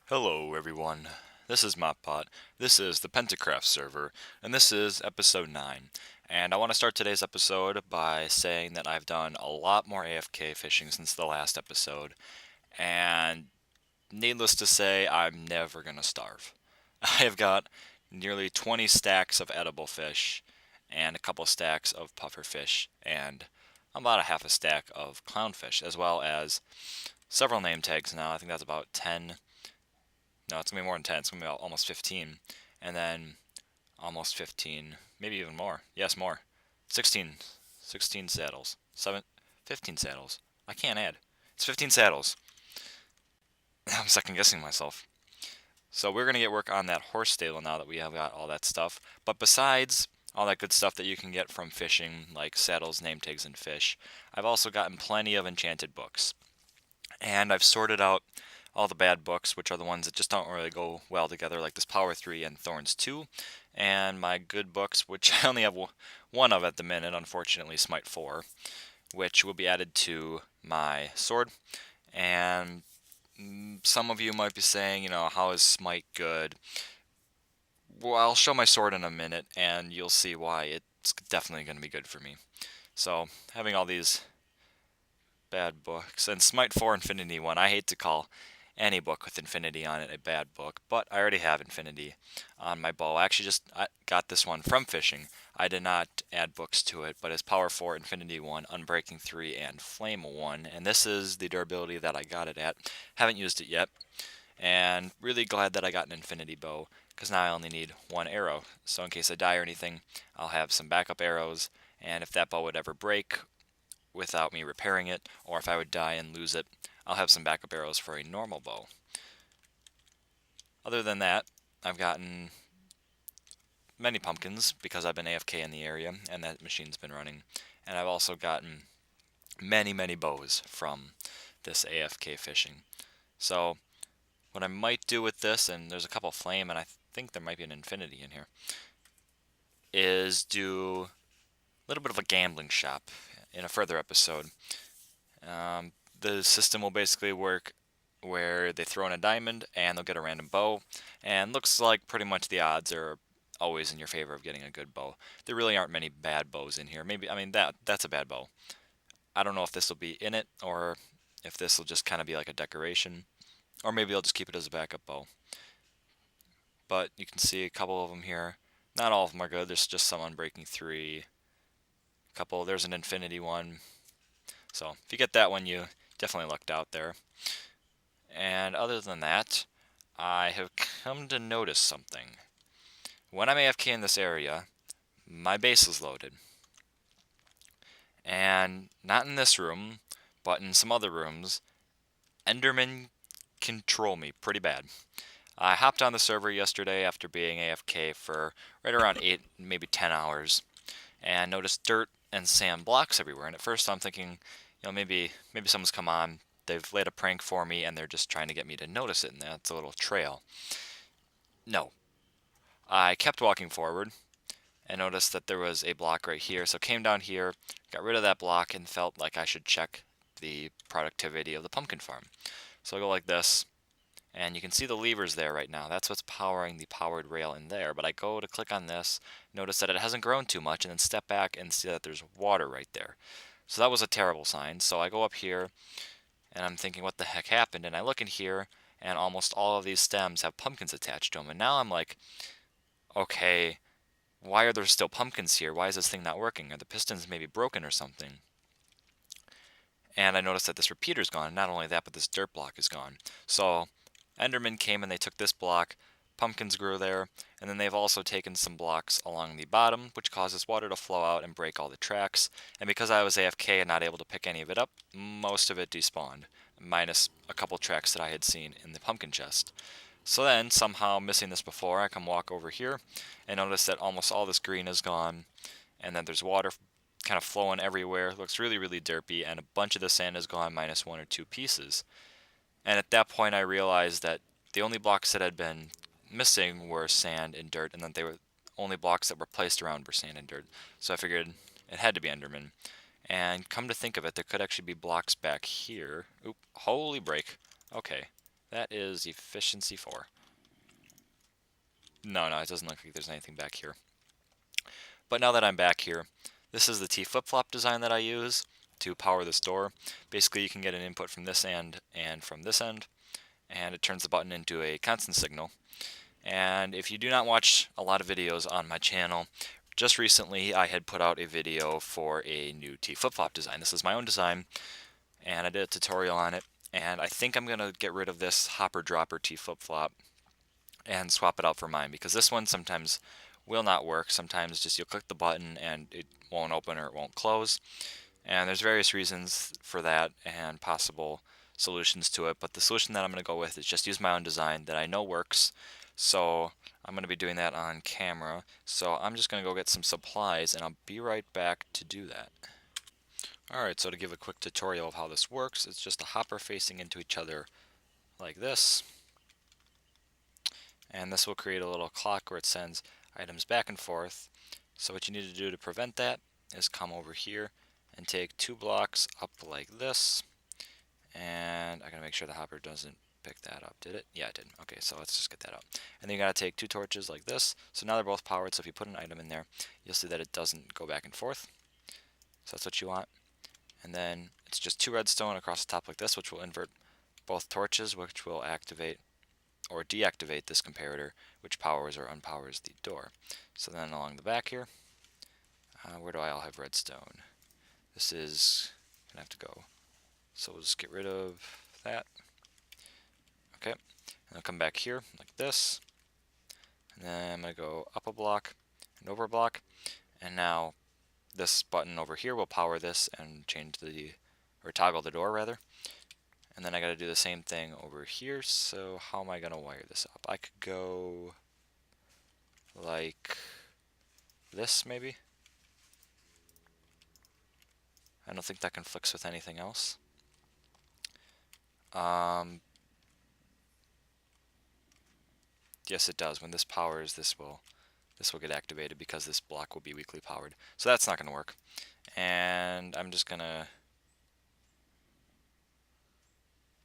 Hello everyone, this is MopPot, this is the PentaCraft server, and this is episode 9. And I want to start today's episode by saying that I've done a lot more AFK fishing since the last episode, and needless to say, I'm never gonna starve. I have got nearly 20 stacks of edible fish, and a couple stacks of puffer fish, and about a half a stack of clownfish, as well as several name tags now. I think that's about 10. No, it's going to be more than 10. It's going to be almost 15. And then almost 15, maybe even more. Yes, more. 16. 16 saddles. 15 saddles. I can't add. It's 15 saddles. I'm second guessing myself. So we're going to get work on that horse stable now that we have got all that stuff. But besides all that good stuff that you can get from fishing, like saddles, name tags, and fish, I've also gotten plenty of enchanted books. And I've sorted out all the bad books, which are the ones that just don't really go well together, like this Power 3 and Thorns 2, and my good books, which I only have one of at the minute, unfortunately, Smite 4, which will be added to my sword. And some of you might be saying, how is Smite good? Well, I'll show my sword in a minute, and you'll see why it's definitely going to be good for me. So, having all these bad books, and Smite 4 Infinity 1, I hate to call any book with Infinity on it a bad book, but I already have Infinity on my bow. I actually just got this one from fishing. I did not add books to it, but it's Power 4, Infinity 1, Unbreaking 3, and Flame 1, and this is the durability that I got it at. Haven't used it yet, and really glad that I got an Infinity bow, because now I only need one arrow, so in case I die or anything, I'll have some backup arrows, and if that bow would ever break without me repairing it, or if I would die and lose it, I'll have some backup arrows for a normal bow. Other than that, I've gotten many pumpkins because I've been AFK in the area and that machine's been running. And I've also gotten many bows from this AFK fishing. So what I might do with this, and there's a couple flame and I think there might be an infinity in here, is do a little bit of a gambling shop in a further episode. The system will basically work where they throw in a diamond and they'll get a random bow, and looks like pretty much the odds are always in your favor of getting a good bow. There really aren't many bad bows in here. Maybe, I mean, that's a bad bow. I don't know if this will be in it or if this will just kind of be like a decoration, or maybe I'll just keep it as a backup bow. But you can see a couple of them here. Not all of them are good. There's just some Unbreaking 3. A couple. There's an Infinity one. So if you get that one, you definitely lucked out there. And other than that, I have come to notice something. When I'm AFK in this area, my base is loaded. And not in this room, but in some other rooms, Endermen control me pretty bad. I hopped on the server yesterday after being AFK for right around 8, maybe 10 hours, and noticed dirt and sand blocks everywhere. And at first I'm thinking, maybe someone's come on, they've laid a prank for me, and they're just trying to get me to notice it, and that's a little trail. No. I kept walking forward, and noticed that there was a block right here, so came down here, got rid of that block, and felt like I should check the productivity of the pumpkin farm. So I go like this, and you can see the levers there right now. That's what's powering the powered rail in there. But I go to click on this, notice that it hasn't grown too much, and then step back and see that there's water right there. So that was a terrible sign. So I go up here, and I'm thinking, what the heck happened? And I look in here, and almost all of these stems have pumpkins attached to them. And now I'm like, okay, why are there still pumpkins here? Why is this thing not working? Are the pistons maybe broken or something? And I noticed that this repeater's gone. Not only that, but this dirt block is gone. So Endermen came and they took this block, pumpkins grew there, and then they've also taken some blocks along the bottom, which causes water to flow out and break all the tracks. And because I was AFK and not able to pick any of it up, most of it despawned, minus a couple tracks that I had seen in the pumpkin chest. So then, somehow missing this before, I come walk over here and notice that almost all this green is gone, and then there's water kind of flowing everywhere. It looks really derpy, and a bunch of the sand is gone minus 1 or 2 pieces. And at that point I realized that the only blocks that had been missing were sand and dirt, and that they were only blocks that were placed around were sand and dirt. So I figured it had to be Enderman. And come to think of it, there could actually be blocks back here. Oop, holy break. Okay. That is efficiency 4. No, it doesn't look like there's anything back here. But now that I'm back here, this is the T flip-flop design that I use to power this door. Basically, you can get an input from this end and from this end, and it turns the button into a constant signal. And if you do not watch a lot of videos on my channel, just recently I had put out a video for a new T flip-flop design. This is my own design, and I did a tutorial on it. And I think I'm going to get rid of this hopper dropper T flip-flop and swap it out for mine, because this one sometimes will not work. Sometimes just you'll click the button and it won't open or it won't close. And there's various reasons for that and possible solutions to it, but the solution that I'm going to go with is just use my own design that I know works. So I'm going to be doing that on camera. So I'm just going to go get some supplies and I'll be right back to do that. Alright, so to give a quick tutorial of how this works, it's just a hopper facing into each other like this. And this will create a little clock where it sends items back and forth. So what you need to do to prevent that is come over here and take 2 blocks up like this. And I gotta make sure the hopper doesn't pick that up. Did it? Yeah, it did. Okay, so let's just get that up. And then you gotta take 2 torches like this. So now they're both powered, so if you put an item in there, you'll see that it doesn't go back and forth. So that's what you want. And then it's just 2 redstone across the top like this, which will invert both torches, which will activate or deactivate this comparator, which powers or unpowers the door. So then along the back here, where do I all have redstone? This is gonna have to go. So we'll just get rid of that. Okay, and I'll come back here like this, and then I'm gonna go up a block and over a block, and now this button over here will power this and change the, or toggle the door rather. And then I gotta do the same thing over here. So how am I gonna wire this up? I could go like this maybe. I don't think that conflicts with anything else. Yes, it does. When this powers, this will get activated because this block will be weakly powered. So that's not gonna work. And I'm just gonna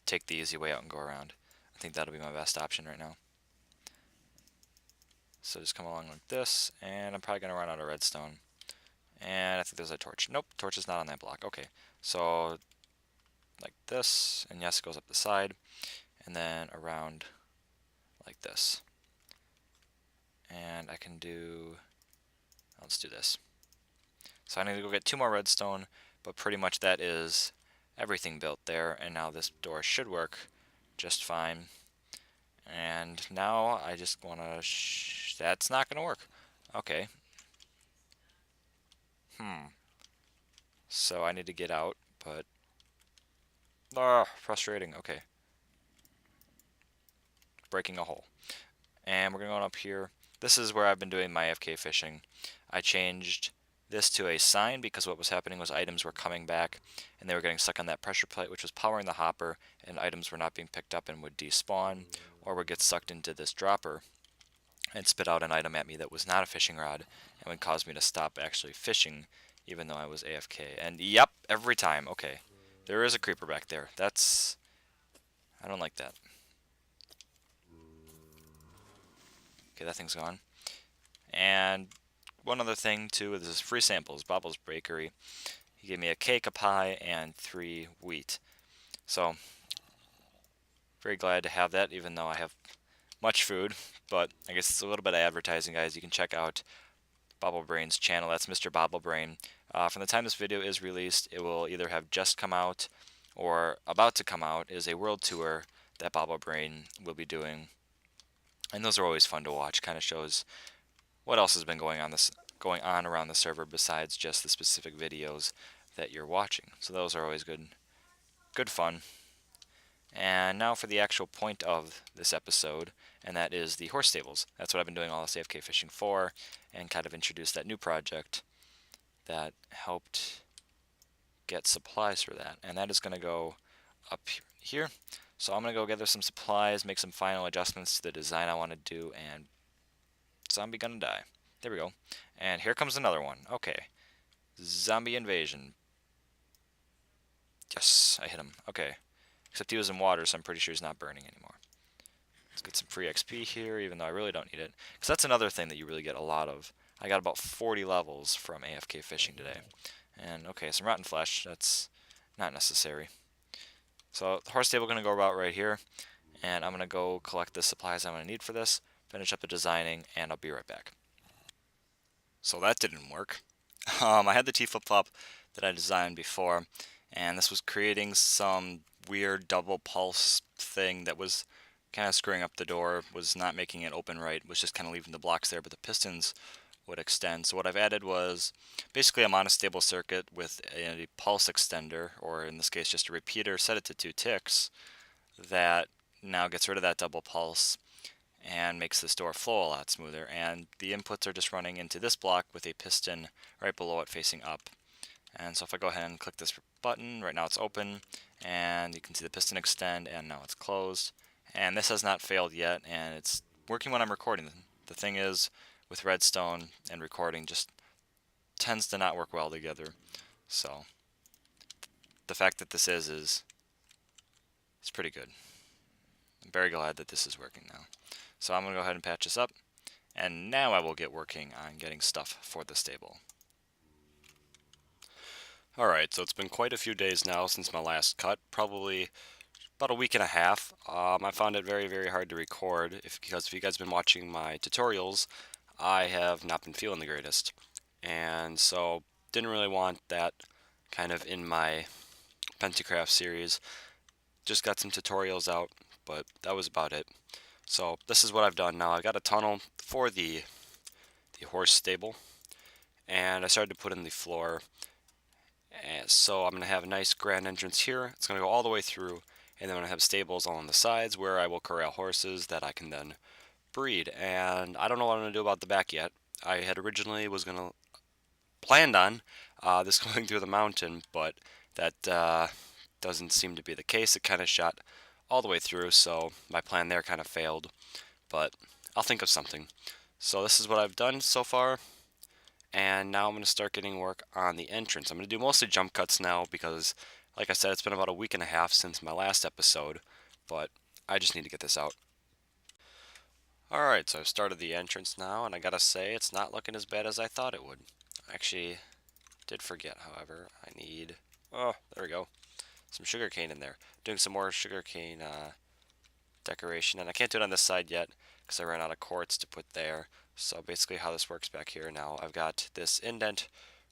take the easy way out and go around. I think that'll be my best option right now. So just come along like this, and I'm probably gonna run out of redstone. And I think there's a torch. Nope, torch is not on that block. Okay, so like this, and yes, it goes up the side, and then around like this. And I can do, let's do this. So I need to go get 2 more redstone, but pretty much that is everything built there, and now this door should work just fine. And now I just want to, that's not going to work. Okay. So I need to get out, but, frustrating. Okay. Breaking a hole. And we're going to go up here. This is where I've been doing my AFK fishing. I changed this to a sign because what was happening was items were coming back and they were getting stuck on that pressure plate, which was powering the hopper, and items were not being picked up and would despawn or would get sucked into this dropper and spit out an item at me that was not a fishing rod and would cause me to stop actually fishing even though I was AFK. And yep, every time. Okay, there is a creeper back there. That's, I don't like that. Okay, that thing's gone. And one other thing too, this is free samples, Bobble's Bakery. He gave me a cake, a pie, and 3 wheat. So, very glad to have that, even though I have much food. But I guess it's a little bit of advertising, guys. You can check out Bobblebrain's channel. That's Mr. Bobblebrain. From the time this video is released, it will either have just come out or about to come out is a world tour that Bobblebrain will be doing. And those are always fun to watch. Kind of shows what else has been going on around the server besides just the specific videos that you're watching. So those are always good fun. And now for the actual point of this episode, and that is the horse stables. That's what I've been doing all this AFK fishing for, and kind of introduced that new project that helped get supplies for that. And that is going to go up here. So I'm going to go gather some supplies, make some final adjustments to the design I want to do, and zombie gonna die. There we go. And here comes another one. Okay. Zombie invasion. Yes, I hit him. Okay. except he was in water, so I'm pretty sure he's not burning anymore. Let's get some free XP here, even though I really don't need it, because that's another thing that you really get a lot of. I got about 40 levels from AFK fishing today. And okay, some rotten flesh, that's not necessary. So the horse stable going to go about right here, and I'm going to go collect the supplies I'm going to need for this, finish up the designing, and I'll be right back. So that didn't work. I had the T flip-flop that I designed before, and this was creating some weird double pulse thing that was kind of screwing up the door, was not making it open right, was just kind of leaving the blocks there, but the pistons would extend. So what I've added was basically a monostable circuit with a pulse extender, or in this case just a repeater, set it to 2 ticks, that now gets rid of that double pulse and makes this door flow a lot smoother. And the inputs are just running into this block with a piston right below it facing up. And so if I go ahead and click this button, right now it's open, and you can see the piston extend, and now it's closed. And this has not failed yet, and it's working when I'm recording. The thing is, with redstone and recording, just tends to not work well together. So the fact that this is pretty good. I'm very glad that this is working now. So I'm going to go ahead and patch this up, and now I will get working on getting stuff for the stable. Alright, so it's been quite a few days now since my last cut, probably about a week and a half. I found it very, very hard to record, because if you guys have been watching my tutorials, I have not been feeling the greatest. And so, didn't really want that kind of in my PentaCraft series. Just got some tutorials out, but that was about it. So this is what I've done now. I got a tunnel for the horse stable, and I started to put in the floor. And so I'm going to have a nice grand entrance here. It's going to go all the way through, and then I'm going to have stables along the sides where I will corral horses that I can then breed. And I don't know what I'm going to do about the back yet. I had originally planned on this going through the mountain, but that doesn't seem to be the case. It kind of shot all the way through, so my plan there kind of failed, but I'll think of something. So this is what I've done so far, and now I'm going to start getting work on the entrance. I'm going to do mostly jump cuts now because, like I said, it's been about a week and a half since my last episode, but I just need to get this out. Alright, so I've started the entrance now, and I gotta say, it's not looking as bad as I thought it would. I actually did forget, however, I need... Oh, there we go. Some sugarcane in there. Doing some more sugarcane decoration, and I can't do it on this side yet because I ran out of quartz to put there. So basically how this works back here now, I've got this indent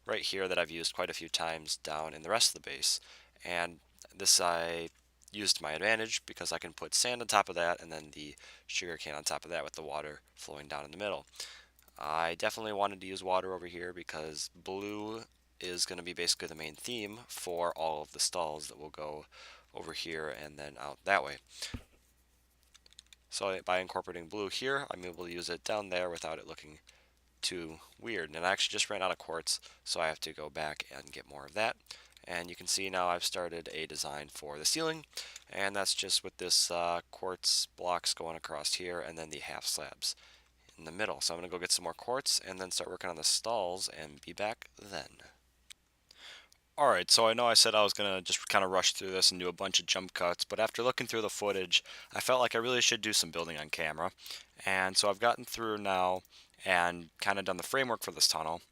right here that I've used quite a few times down in the rest of the base, and this I used to my advantage because I can put sand on top of that and then the sugarcane on top of that with the water flowing down in the middle. I definitely wanted to use water over here because blue is going to be basically the main theme for all of the stalls that will go over here and then out that way. So by incorporating blue here, I'm able to use it down there without it looking too weird. And I actually just ran out of quartz, so I have to go back and get more of that. And you can see now I've started a design for the ceiling, and that's just with this quartz blocks going across here and then the half slabs in the middle. So I'm going to go get some more quartz and then start working on the stalls and be back then. Alright, so I know I said I was going to just kind of rush through this and do a bunch of jump cuts, but after looking through the footage, I felt like I really should do some building on camera. And so I've gotten through now and kind of done the framework for this tunnel.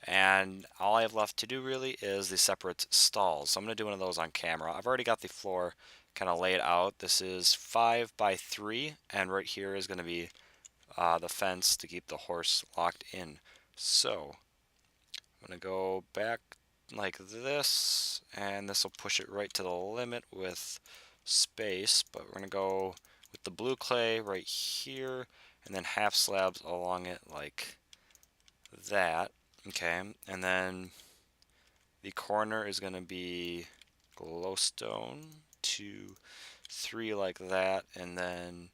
And all I have left to do really is the separate stalls. So I'm going to do one of those on camera. I've already got the floor kind of laid out. This is 5 by 3, and right here is going to be the fence to keep the horse locked in. So I'm going to go back like this, and this will push it right to the limit with space, but we're going to go with the blue clay right here, and then half slabs along it like that. Okay, and then the corner is going to be glowstone 2, 3 like that, and then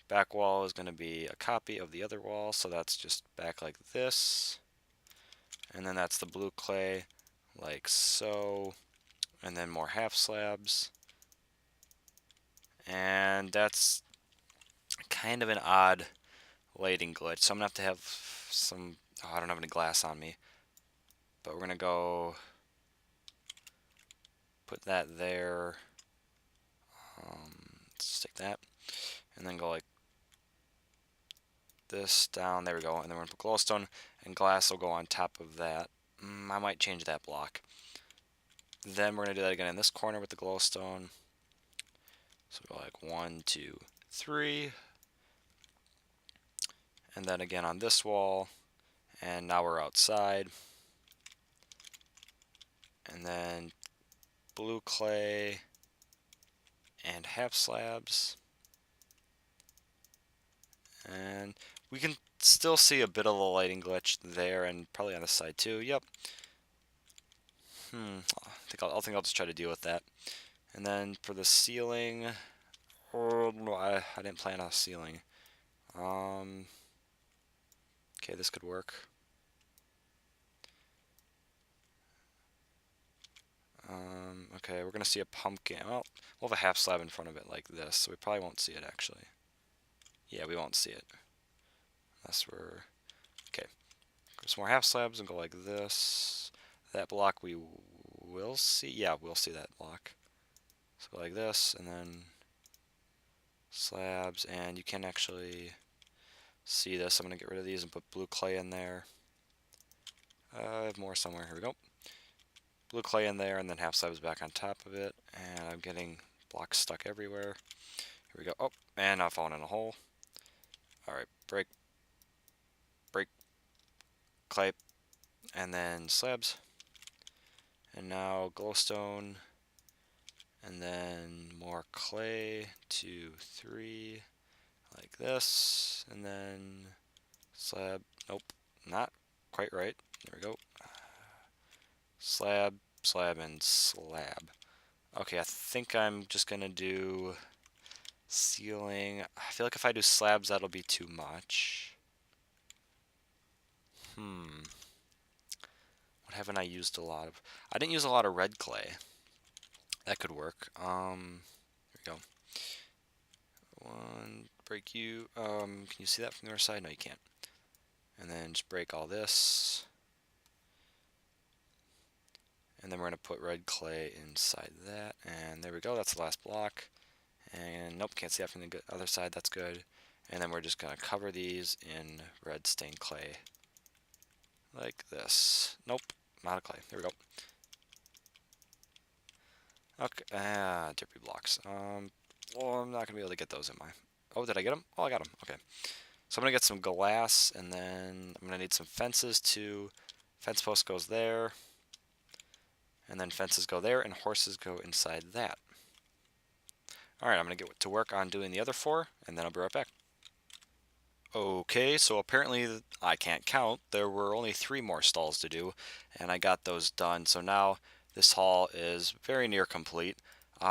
back wall is going to be a copy of the other wall, so that's just back like this, and then that's the blue clay like so, and then more half slabs, and that's kind of an odd lighting glitch, so I'm gonna have some, oh, I don't have any glass on me, but we're gonna go put that there. stick that, and then go like this down. There we go. And then we're gonna put glowstone, and glass will go on top of that. I might change that block. Then we're gonna do that again in this corner with the glowstone. So go like 1, 2, 3, and then again on this wall. And now we're outside. And then blue clay and half slabs. And we can still see a bit of the lighting glitch there, and probably on this side too. Yep. I think I'll just try to deal with that. And then for the ceiling, oh, no, I didn't plan on a ceiling. Okay, this could work. Okay, we're gonna see a pumpkin. Well, we'll have a half slab in front of it like this, so we probably won't see it actually. Yeah, we won't see it. Unless we're... Okay. Some more half slabs and go like this. That block we will see. Yeah, we'll see that block. So go like this, and then slabs, and you can actually see this. I'm going to get rid of these and put blue clay in there. I have more somewhere. Here we go. Blue clay in there, and then half slabs back on top of it. And I'm getting blocks stuck everywhere. Here we go. Oh, and I've fallen in a hole. Alright, break, clay, and then slabs. And now glowstone, and then more clay, 2, 3, like this, and then slab. Nope, not quite right. There we go. Slab, slab, and slab. Okay, I think I'm just gonna do ceiling. I feel like if I do slabs, that'll be too much. What haven't I used a lot of? I didn't use a lot of red clay. That could work. There we go. One, break you. Can you see that from the other side? No, you can't. And then just break all this. And then we're going to put red clay inside that. And there we go. That's the last block. And nope, can't see that from the other side. That's good. And then we're just going to cover these in red stained clay. Like this. Nope, not a clay. There we go. Okay, drippy blocks. Well, I'm not going to be able to get those in my... Oh, did I get them? Oh, I got them. Okay. So I'm going to get some glass, and then I'm going to need some fences too. Fence post goes there. And then fences go there, and horses go inside that. Alright, I'm going to get to work on doing the other 4, and then I'll be right back. Okay, so apparently I can't count. There were only 3 more stalls to do, and I got those done. So now this hall is very near complete.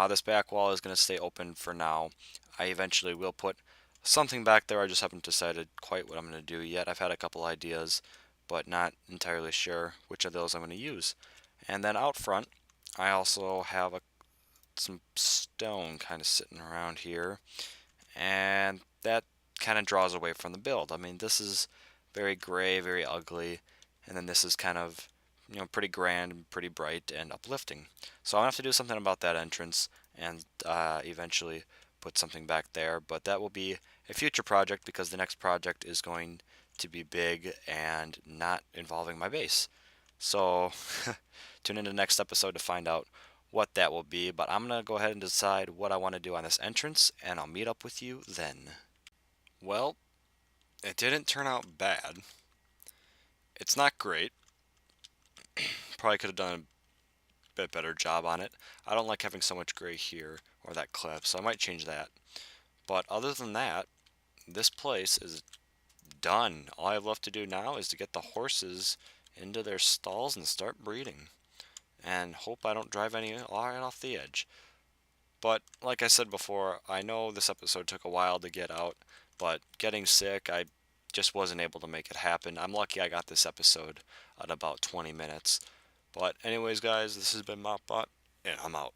This back wall is going to stay open for now. I eventually will put something back there. I just haven't decided quite what I'm going to do yet. I've had a couple ideas, but not entirely sure which of those I'm going to use. And then out front, I also have some stone kind of sitting around here, and that kind of draws away from the build. I mean, this is very gray, very ugly, and then this is kind of, you know, pretty grand, pretty bright, and uplifting. So I'm going to have to do something about that entrance, and eventually put something back there, but that will be a future project because the next project is going to be big and not involving my base. So tune in to the next episode to find out what that will be, but I'm going to go ahead and decide what I want to do on this entrance, and I'll meet up with you then. Well, it didn't turn out bad. It's not great. Probably could have done a bit better job on it. I don't like having so much gray here, or that cliff, so I might change that. But other than that, this place is done. All I have left to do now is to get the horses into their stalls and start breeding. And hope I don't drive any right off the edge. But like I said before, I know this episode took a while to get out, but getting sick, I just wasn't able to make it happen. I'm lucky I got this episode at about 20 minutes. But anyways, guys, this has been MopBot, and I'm out.